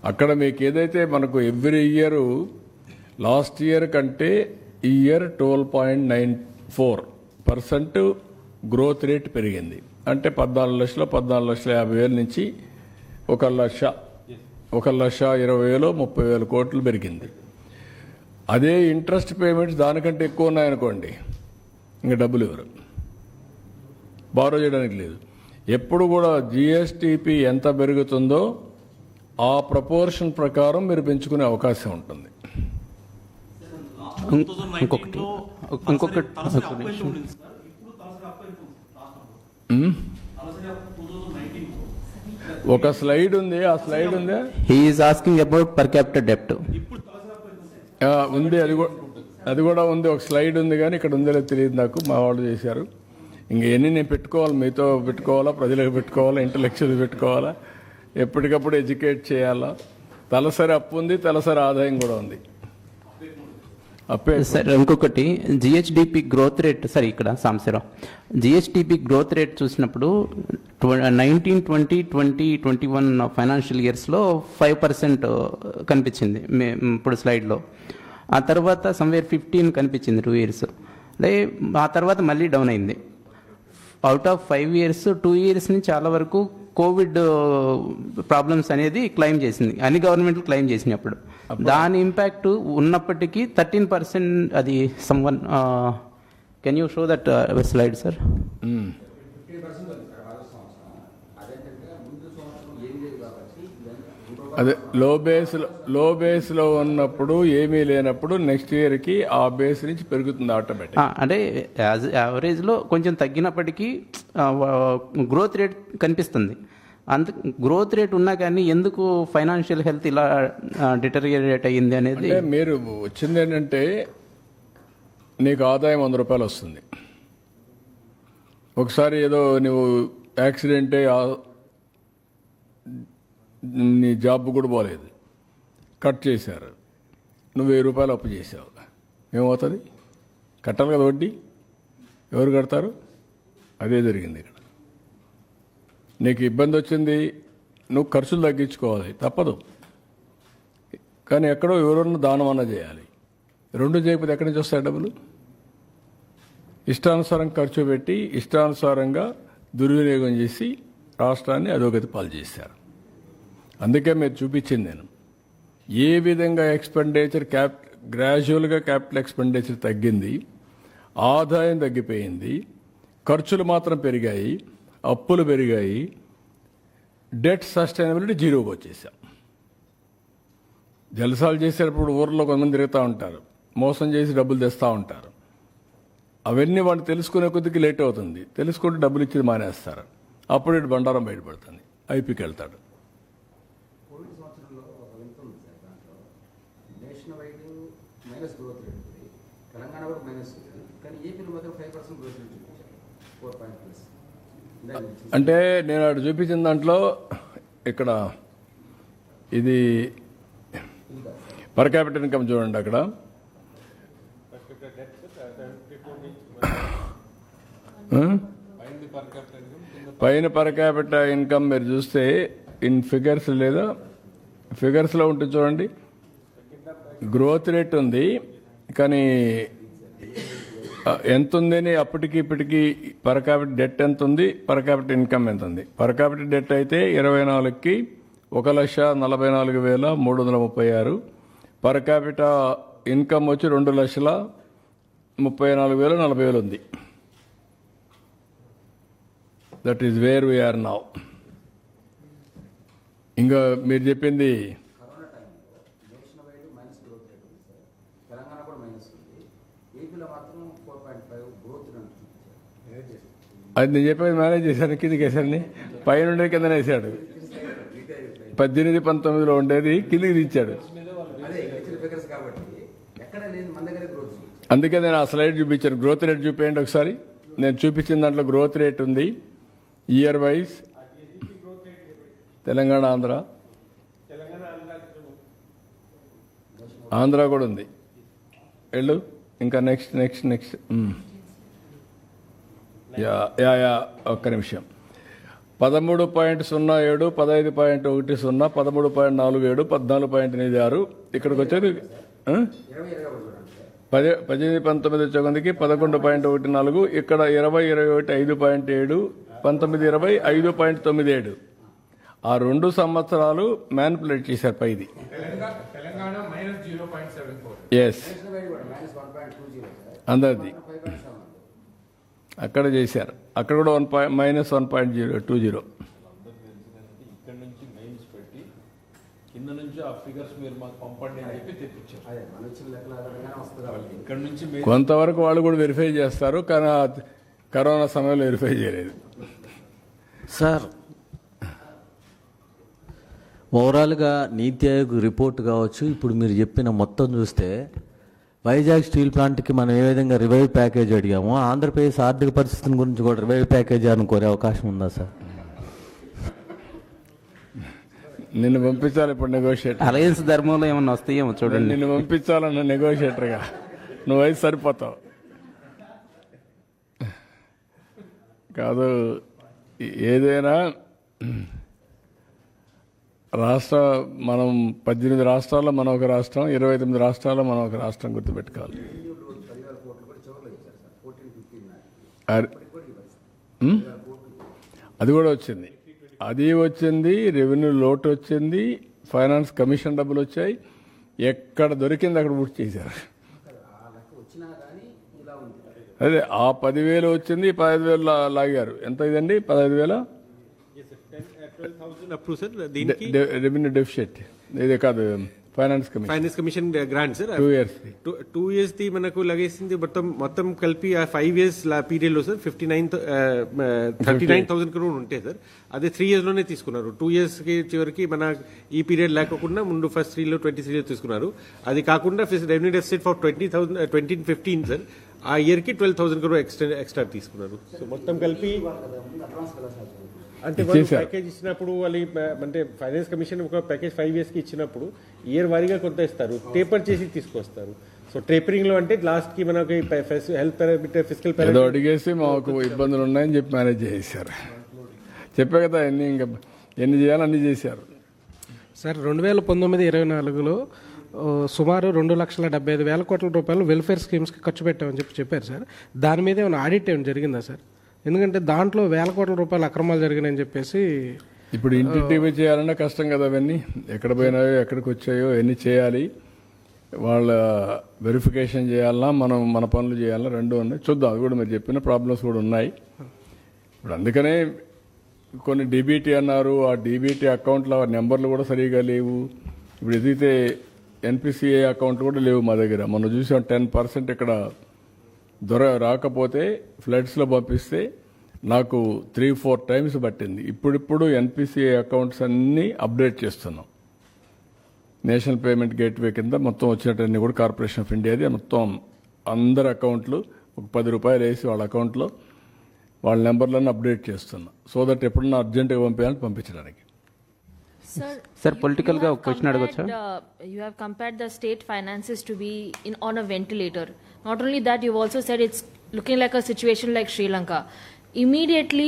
అక్కడ మీకు ఏదైతే మనకు ఎవ్రీ ఇయర్ లాస్ట్ ఇయర్ కంటే ఈ ఇయర్ 12.94% గ్రోత్ రేట్ పెరిగింది. అంటే 14,50,000 నుంచి 1,20,000 30,000 కోట్లు పెరిగింది. అదే ఇంట్రెస్ట్ పేమెంట్స్ దానికంటే ఎక్కువ ఉన్నాయనుకోండి, ఇంకా డబ్బులు ఇవ్వరు, బారో చేయడానికి లేదు. ఎప్పుడు కూడా జిఎస్టిపి ఎంత పెరుగుతుందో ఆ ప్రపోర్షన్ ప్రకారం మీరు పెంచుకునే అవకాశం ఉంటుంది. ఒక స్లైడ్ ఉంది, ఆ స్లైడ్ ఉందా? He is asking about per capita డెప్ట్. ఉంది, అది కూడా ఉంది, ఒక స్లైడ్ ఉంది, కానీ ఇక్కడ ఉందో లేదో తెలియదు నాకు, మా వాళ్ళు చేశారు. ఇంకెన్ని నేను పెట్టుకోవాలి, మీతో పెట్టుకోవాలా, ప్రజలకు పెట్టుకోవాలా, ఇంటలెక్చువల్ పెట్టుకోవాలా, ఎప్పటికప్పుడు ఎడ్యుకేట్ చేయాలా. తలసరి అప్పు ఉంది, తలసరి ఆదాయం కూడా ఉంది. సార్ ఇంకొకటి జిహెచ్డిపి గ్రోత్ రేట్, సార్ ఇక్కడ సాంబశివరావు, జిహెచ్డిపి గ్రోత్ రేట్ చూసినప్పుడు 19, 20, 21 ఫైనాన్షియల్ ఇయర్స్లో 5% కనిపించింది ఇప్పుడు స్లైడ్లో. ఆ తర్వాత సమ్వేర్ 15 కనిపించింది 2 years. అంటే ఆ తర్వాత మళ్ళీ డౌన్ అయింది. అవుట్ ఆఫ్ 5 years 2 years నుంచి చాలా వరకు కోవిడ్ ప్రాబ్లమ్స్ అనేది క్లెయిమ్ చేసింది, అన్ని గవర్నమెంట్లు క్లెయిమ్ చేసినప్పుడు. దాని ఇంపాక్ట్ ఉన్నప్పటికీ 13% అది someone. Can you show that slide sir? అదే లో బేస్లో ఉన్నప్పుడు ఏమీ లేనప్పుడు నెక్స్ట్ ఇయర్కి ఆ బేస్ నుంచి పెరుగుతుంది ఆటోమేటిక్. అంటే యావరేజ్లో కొంచెం తగ్గినప్పటికీ గ్రోత్ రేట్ కనిపిస్తుంది. గ్రోత్ రేట్ ఉన్నా కానీ ఎందుకు ఫైనాన్షియల్ హెల్త్ ఇలా డిటరియరేట్ అయ్యింది అనేది. మీరు వచ్చింది ఏంటంటే, నీకు ఆదాయం 100 రూపాయలు వస్తుంది, ఒకసారి ఏదో నువ్వు యాక్సిడెంట్ నీ జాబ్ కూడా పోలేదు, కట్ చేశారు, నువ్వు 1000 రూపాయలు అప్పు చేసావు, ఏమవుతుంది? కట్టాలి కదా వడ్డీ, ఎవరు కడతారు? అదే జరిగింది ఇక్కడ. నీకు ఇబ్బంది వచ్చింది, నువ్వు ఖర్చులు తగ్గించుకోవాలి, తప్పదు. కానీ ఎక్కడో ఎవరన్నా దానం అన్నా చేయాలి. రెండు చేయకపోతే ఎక్కడి నుంచి వస్తాయి డబ్బులు? ఇష్టానుసారం ఖర్చు పెట్టి ఇష్టానుసారంగా దుర్వినియోగం చేసి రాష్ట్రాన్ని అధోగతి పాలు చేశారు. అందుకే మీరు చూపించింది నేను ఏ విధంగా ఎక్స్పెండిచర్ గ్రాడ్యువల్గా క్యాపిటల్ ఎక్స్పెండిచర్ తగ్గింది, ఆదాయం తగ్గిపోయింది, ఖర్చులు మాత్రం పెరిగాయి, అప్పులు పెరిగాయి, డెట్ సస్టైనబిలిటీ జీరోకి వచ్చేసాం. జలసాలు చేసేటప్పుడు ఊర్లో కొంతమంది తిరుగుతూ ఉంటారు, మోసం చేసి డబ్బులు తెస్తూ ఉంటారు. అవన్నీ వాళ్ళు తెలుసుకునే కొద్దికి లేట్ అవుతుంది, తెలుసుకుంటే డబ్బులు ఇచ్చేది మానేస్తారు. అప్పుడు ఇటు బండారం బయటపడుతుంది, ఐపీకి వెళ్తాడు. అంటే నేను అక్కడ చూపించిన దాంట్లో ఇక్కడ ఇది పర్ క్యాపిటల్ ఇన్కమ్ చూడండి, అక్కడ పైన పర్ క్యాపిటల్ ఇన్కమ్ మీరు చూస్తే ఇన్ ఫిగర్స్ లేదా ఫిగర్స్లో ఉంటుంది చూడండి, గ్రోత్ రేట్ ఉంది, కానీ ఎంత ఉందని అప్పటికి ఇప్పటికి పర్ క్యాపిటల్ డెట్ ఎంత ఉంది, పర్ క్యాపిటల్ ఇన్కమ్ ఎంత ఉంది. పర్ క్యాపిటల్ డెట్ అయితే 24కి 1,44,336, పర్ క్యాపిటల్ ఇన్కమ్ వచ్చి 2,34,040 ఉంది. That is where we're now. ఇంకా మీరు చెప్పింది అది నేను చెప్పేది మేనేజ్ చేశాను, కిందికి వేసాను, పైన ఉండేది కింద వేసాడు. 18, 19లో ఉండేది కిందికి దించాడు. అందుకే నేను ఆ స్లైడ్ చూపించాను. గ్రోత్ రేట్ చూపించండి ఒకసారి. నేను చూపించిన దాంట్లో గ్రోత్ రేట్ ఉంది ఇయర్ వైజ్, తెలంగాణ, ఆంధ్ర కూడా ఉంది. వెళ్ళు ఇంకా నెక్స్ట్. యా ఒక్క నిమిషం. 13.07, 15.10, 13.47, 14.86, ఇక్కడికి వచ్చేది 18, 19 చొందికి 11.14, ఇక్కడ 20, 21 5.7, 19, 20 5.97. ఆ 2 సంవత్సరాలు మ్యానిపులేట్ చేశారు పైది. తెలంగాణ -0.74. ఎస్, అందరిది అక్కడ చేశారు. అక్కడ కూడా -1.020. ఇక్కడ నుంచి మైనస్ పెట్టి కింద నుంచి ఆ ఫిగర్స్ మీరు మాకు పంపండి అని చెప్పి తెప్పించారు. ఇక్కడ నుంచి కొంతవరకు వాళ్ళు కూడా వెరిఫై చేస్తారు, కానీ ఆ కరోనా సమయంలో వెరిఫై చేయలేదు. సార్, ఓవరాల్గా నీతి ఆయోగ్ రిపోర్ట్ కావచ్చు, ఇప్పుడు మీరు చెప్పిన మొత్తం చూస్తే వైజాగ్ స్టీల్ ప్లాంట్కి మనం ఏ విధంగా రివైవ్ ప్యాకేజ్ అడిగామో, ఆంధ్రప్రదేశ్ ఆర్థిక పరిస్థితిని గురించి కూడా రివైవ్ ప్యాకేజ్ అనుకోరే అవకాశం ఉందా సార్? నిన్ను పంపించాలి ఇప్పుడు నెగోషియేటర్. అలయన్స్ ధర్మంలో ఏమన్నా వస్తాయేమో చూడండి. నిన్ను పంపించాలన్న నెగోషియేటర్గా నువ్వైతే సరిపోతావు. కాదు, ఏదైనా మనం 18 రాష్ట్రాల్లో మనం ఒక రాష్ట్రం, 29 రాష్ట్రాల్లో మనం ఒక రాష్ట్రం గుర్తుపెట్టుకోవాలి. అది కూడా వచ్చింది, రెవెన్యూ లోటు వచ్చింది, ఫైనాన్స్ కమిషన్ డబ్బులు వచ్చాయి. ఎక్కడ దొరికింది అక్కడ పూర్తి చేశారు. అదే ఆ 10,000 వచ్చింది, 15,000 లాగారు. ఎంత ఇదండి 15,000 అప్రూవ్ సార్. దీనికి రెవెన్యూ డెఫిషిట్ ఇది కాదు, finance commission grant sir. 2 years 2 years the మనకు లగేసింది మొత్తం కలిపి ఆ 5 years పీరియడ్ లో సార్ 39,000 crore ఉంటాయి సార్. అదే 3 years లోనే తీసుకున్నారు. 2 years కి చివరికి మన ఈ పీరియడ్ లేకుండా ముందు ఫస్ట్ 3 లో 23 తీసుకున్నారు. అది కాకుండా రెవెన్యూ డెఫిసిట్ ఫర్ 2015 సార్, ఆ ఇయర్ కి 12,000 crore ఎక్స్ట్రా తీసుకున్నారు. సో మొత్తం కలిపి అంటే వాళ్ళు ప్యాకేజ్ ఇచ్చినప్పుడు వాళ్ళు అంటే ఫైనాన్స్ కమిషన్ ఒక ప్యాకేజ్ 5 years కి ఇచ్చినప్పుడు ఇయర్ వారీగా కొంత ఇస్తారు, టేపర్ చేసి తీసుకొస్తారు. సో టేపరింగ్ లో అంటే లాస్ట్ కి మనకి హెల్త్ పారామీటర్, ఫిజికల్ ఏదో పారామీటర్ అడిగేసి మాకు ఇబ్బందులు ఉన్నాయని చెప్పి మేనేజ్ చేశారు. చెప్పే కదా ఎన్ని చేయాలో అన్ని చేశారు. సార్, 2019-24లో సుమారు 2,75,000 కోట్ల రూపాయలు వెల్ఫేర్ స్కీమ్స్కి ఖర్చు పెట్టామని చెప్పారు సార్. దాని మీద ఏమైనా ఆడిట్ ఏమైనా జరిగిందా సార్? ఎందుకంటే దాంట్లో 1,000 కోట్ల రూపాయలు అక్రమాలు జరిగినాయని చెప్పేసి. ఇప్పుడు ఇంటింటికి చేయాలన్నా కష్టం కదా, అవన్నీ ఎక్కడ పోయినాయో ఎక్కడికి వచ్చాయో ఎన్ని చేయాలి, వాళ్ళ వెరిఫికేషన్ చేయాలన్నా మనం మన పనులు చేయాలన్నా రెండు ఉన్నాయి. చూద్దాం, అది కూడా మీరు చెప్పిన ప్రాబ్లమ్స్ కూడా ఉన్నాయి. ఇప్పుడు అందుకనే కొన్ని డీబీటీ అన్నారు, ఆ డీబీటీ అకౌంట్లో నెంబర్లు కూడా సరిగా లేవు. ఇప్పుడు ఎదిగితే ఎన్పిసిఐ అకౌంట్ కూడా లేవు మా దగ్గర. మొన్న చూసాం 10% ఇక్కడ రాకపోతే ఫ్లడ్స్లో పంపిస్తే నాకు 3-4 times పట్టింది. ఇప్పుడు ఎన్పిసిఐ అకౌంట్స్ అన్నీ అప్డేట్ చేస్తున్నాం. నేషనల్ పేమెంట్ గేట్వే కింద మొత్తం వచ్చినట్టన్నీ కూడా కార్పొరేషన్ ఆఫ్ ఇండియాది మొత్తం అందరి అకౌంట్లు ఒక 10 రూపాయలు వేసి వాళ్ళ అకౌంట్లో వాళ్ళ నెంబర్లను అప్డేట్ చేస్తున్నా. సో దట్ ఎప్పుడన్నా అర్జెంటుగా పంపించడానికి. Sir, political ga question adagachha? You have compared the state finances to be on a ventilator. Not only that, you've also said it's looking like a situation like Sri Lanka. Immediately